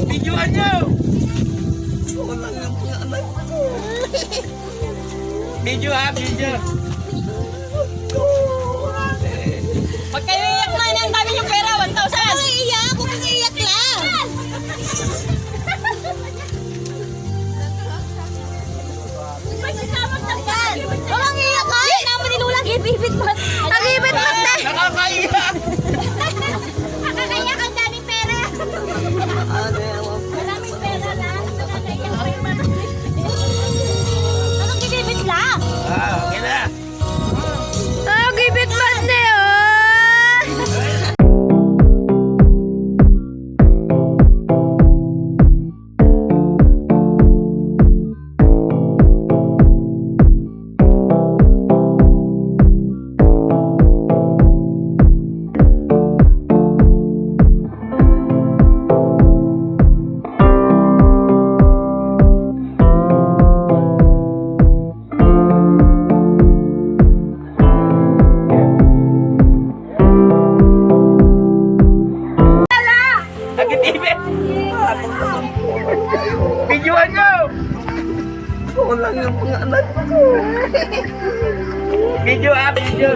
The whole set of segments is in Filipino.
Videoan nyo! Wala nga mga anak ko. Video ha, video. Pag kayo iyak na, ang dami yung pera, 1,000. Ay, iyak ako kasi iyak lang. Walang iyak ka. Hindi naman nilulang ibibit mo. Nag-ibit mo na. Nakakaiyak! Nakakaiyak ang daming pera. Maraming pera lang. Nakakaiyak pa yung maraming. Anong ibibit lang? Okay na. Nag-ibit man na yun. Nag-ibit! Videoan nyo! Wala nga mga anak ko. Video ha, video.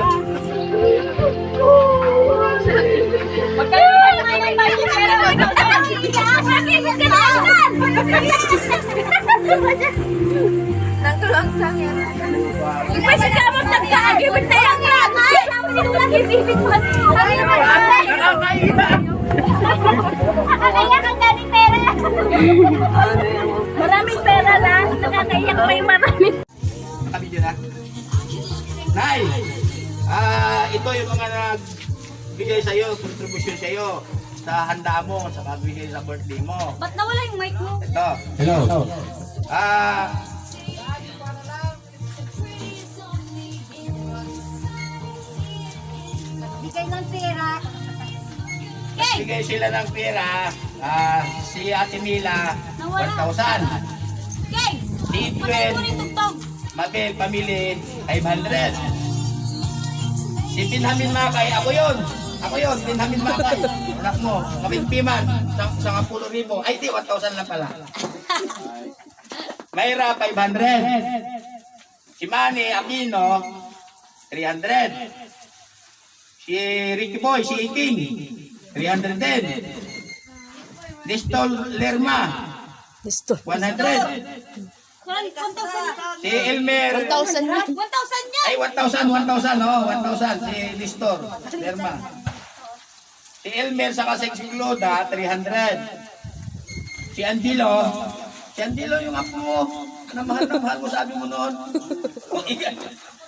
Pag kayo iyak na, ang dami yung pera, 1,000. Nag-ibit ka na. Nagtulangsang yan. Kasi kamot nagka-agibit na yan. Ay, naman nilulang ibibit mo. Nakakaiyak! Nakakaiyak ang daming pera. Maraming pera lang. Nakakaiyak pa yung maraming. Video na. Nay! Ito yung mga nagbigay sa'yo, contribution sa'yo sa handa mo, sa pagbigay sa birthday mo. Ba't nawala yung mic mo? Ito. Hello. Bigay ng pera. Bigay sila ng pera. Si Ate Mila, 1,000. Kay! Si Patay Edwin, mo rin tugtog. Mabel, pamili, 500. Si Pinhamin Makay, ako yun. Ako yun, Pinhamin Makay. Anak mo, kaming piman, sa 10,000. Ay, di, 1,000 lang pala. Mayra, 500. Si Manny Aquino, 300. Si Ricky Boy, si Iking, 300 din. Distol Lerma, 100. 1,000. Si Elmer, 1,000 yan. 1,000 yan. ay 1,000, 1,000, si Listor, Lerma. Si Elmer sa Kasek Loda, 300. Si Angelo yung apo mo, na mahal mo, sabi mo noon. Kung iyan,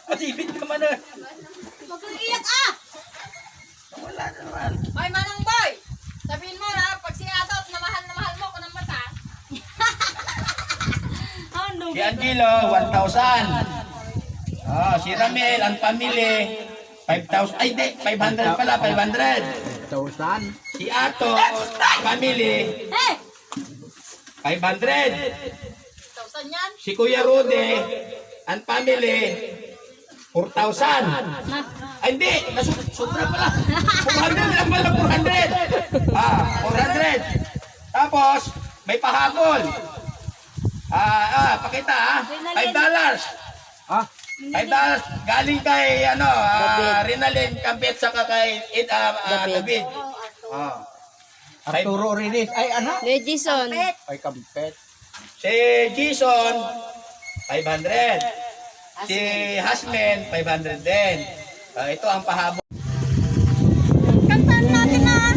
matipid naman na. Huwag kang iyak ah. Wala na naman. Hoy, Manang Boy! Sabihin mo na, pag si Atot na mahal mo ko ng mata. Si Angelo, 1,000. Si Ramel, ang pamili, 5,000. Ay, di, 500 pala, 500. 1,000. Si Ato, pamili, Hey! 500. 1,000 yan. Si Kuya Rude, ang family, 4,000. Ay, hindi, sobra pala. 400 lang pala, 400. 400. Tapos, may pahabol. Pakita $5. $5 galing kay Rinalyn Kambet saka kay David. Arturo Rinis. Ay, anak. Legison. Ay, kampet. Si Jason, 500. Si Hasmen, 500 din. Ito ang pahabol. Kantaan natin ah.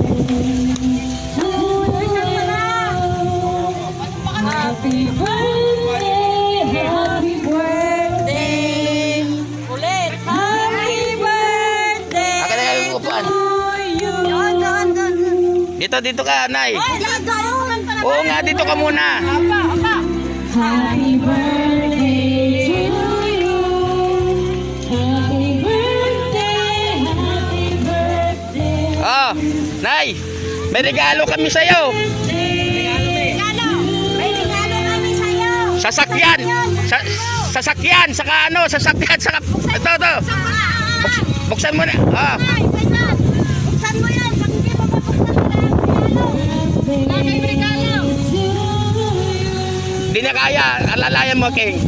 Happy birthday, happy birthday. Ulit. Happy birthday. Akin na yung upuan. Doon. Dito ka, Nay. Doon. Oo nga, dito ka muna. Happy birthday to you. Happy birthday, happy birthday. Nay, may regalo kami sa'yo. May regalo kami sa'yo. Sasakyan. Sasakyan, saka sasakyan, saka... Ito. Buksan mo na. Buksan mo yan. Pag hindi mo mabuksan, wala akong regalo. alalayan mo, King.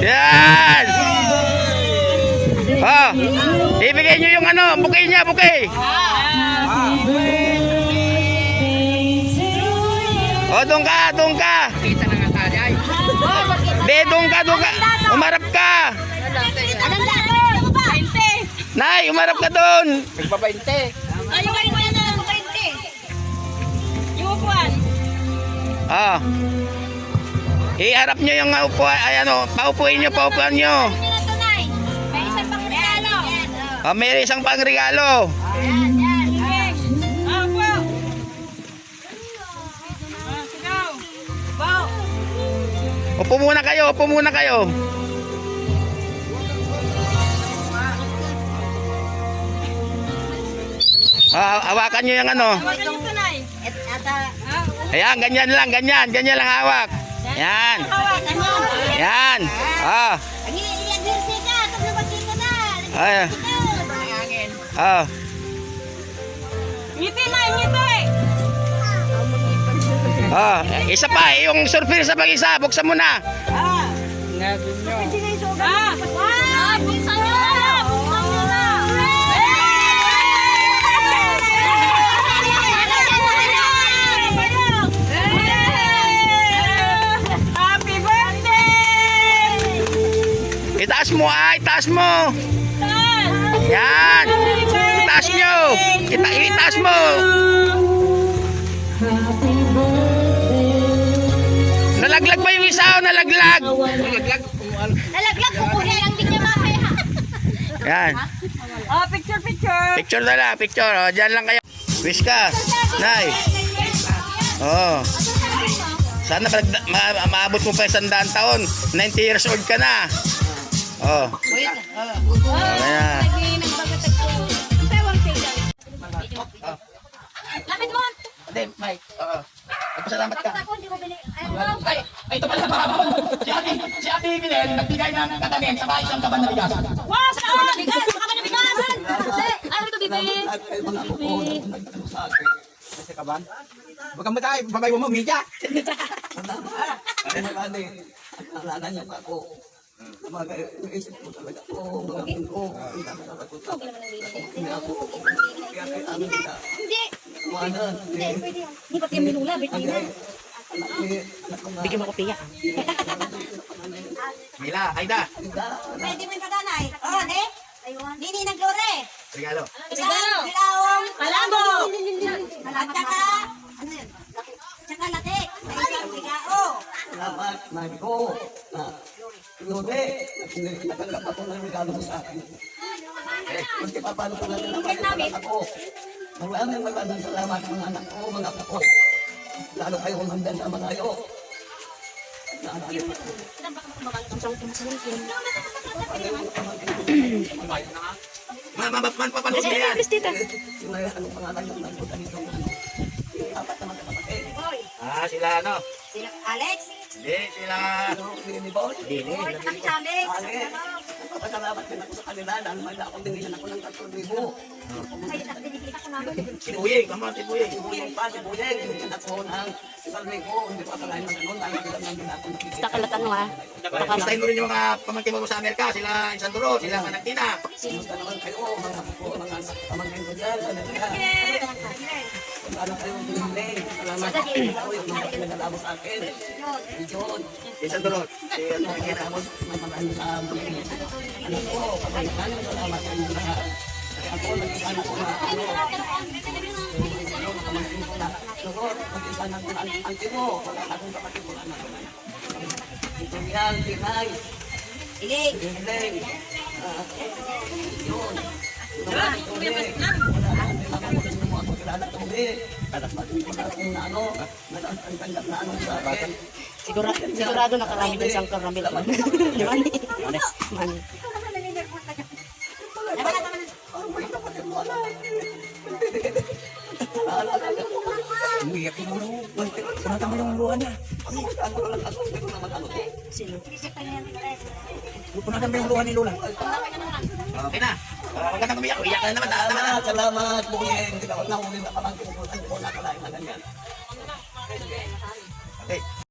Yan! Oh, ibigay nyo yung ano, bouquet niya, bouquet. Oh, doon ka, doon ka. Be, doon ka. Umarap ka. Nay, umarap ka doon. Nagbabainte. Ah. Iharap nyo yung upuan, ay ano, paupuin nyo. May isang pang regalo. Ah, may isang pang regalo. Yan. Upo muna kayo. Ah, hawakan nyo yung ano. Ayan, ganyan lang hawak. Yan. Yan. Ah. Ay. Ah. Ngiti na, ngiti! Ah, isa pa, yung surprise sa pag-isa, buksan mo na. Buksan nyo na! Happy birthday! Itaas mo. Yan. Itaas nyo. Itaas mo. Nalaglag ba yung isa o nalaglag? Nalaglag ko kuya lang din niya mamaya. Yan. Oh, picture. Picture na lang, picture. O, dyan lang kayo. Wish ka. Nay. Oh. Sana maabot mo pa 100 taon. 90 years old ka na. Oh. Ayan. Lapit mo. Hindi, Mike. Oo. Pasalamat ka. Ako hindi ko bili. Ay, ito pala sa si Ate Bilel, nagbigay ng katanin sa isang kaban na bigas. Wow, saan? Bigas! Baka ba nabigas? Ano ito, bibi? Kasi kaban. Huwag kang matay. Babay mo media. Naalala niya pa ako. Mag-isip ko talaga ako. Magagawin ko. Hindi ako kaya kay amin nila. Hindi. Kumanan. Hindi pa kayo minula. Bigyan mo ko piya. Mila, Aida. Pwede mo yung kadanay. Oh, ne? Nini ng glore. Regalo. Regalo. Dilawang. Palabo. At saka, ano yun? Tsaka late. Sa isang ligao. Salamat, Mari ko. Lode, natanggap ako ng regalo mo sa akin. Maski pa paano ko lang naman ako. Maraming salamat mga anak ko, mga apo ko. Lalo kayo kumandang sa malayo. Mapapanos na yan. Anong pangalan yung nagpunta dito? Apat na magkakapatid. Ah, sila ano? Sila Alex. Hindi, sila... Ni Boy. Dili. Kami sa Alex. Alex, papasalamat din ako sa kanila dahil may akong binigyan ako ng 3,000. Ay, binigyan ako namin. Si Buyeng, kamo si Buyeng. Buyeng pa, si Buyeng, binigyan ako ng 1,000. Hindi pa pala yung ganun, dahil bilang ng ginako ng kikita. Takalatan mo ha. Gustahin mo rin yung mga pamangkin mo sa Amerika, sila Isanduro, sila Managtina. Sinusta naman kayo, mga po, mga pamangkin ko dyan, sa Amerika. Kung ano kayong binigay, salamat ako yung mga pinagalabo sa akin. John, Isanduro. Si ano, tapos may maraming sa mga ano ko, maraming salamat sa inyo lahat. Kasi ako, nag-isa na ko na ano, pamangkin ko na, Lord, mag-isa na ko na auntie mo, wala akong kapatid ko na ano. Ito yan, Tinay, Ilig. Iling, yun. Sigurado nakarami din siyang karamil. Di ba? Mani. Umiyak ko muna. Punatan mo yung luha niya. Ano lang ako, hindi ko naman ano. Punatan mo yung luha ni Lola. Okay na. Huwag ka nang umiyak. Umiyak ka na naman. Tama na. Salamat, Bugeng. Hindi ka na uli na pamangkin ko. Ano ko nakalain na ganyan. Okay.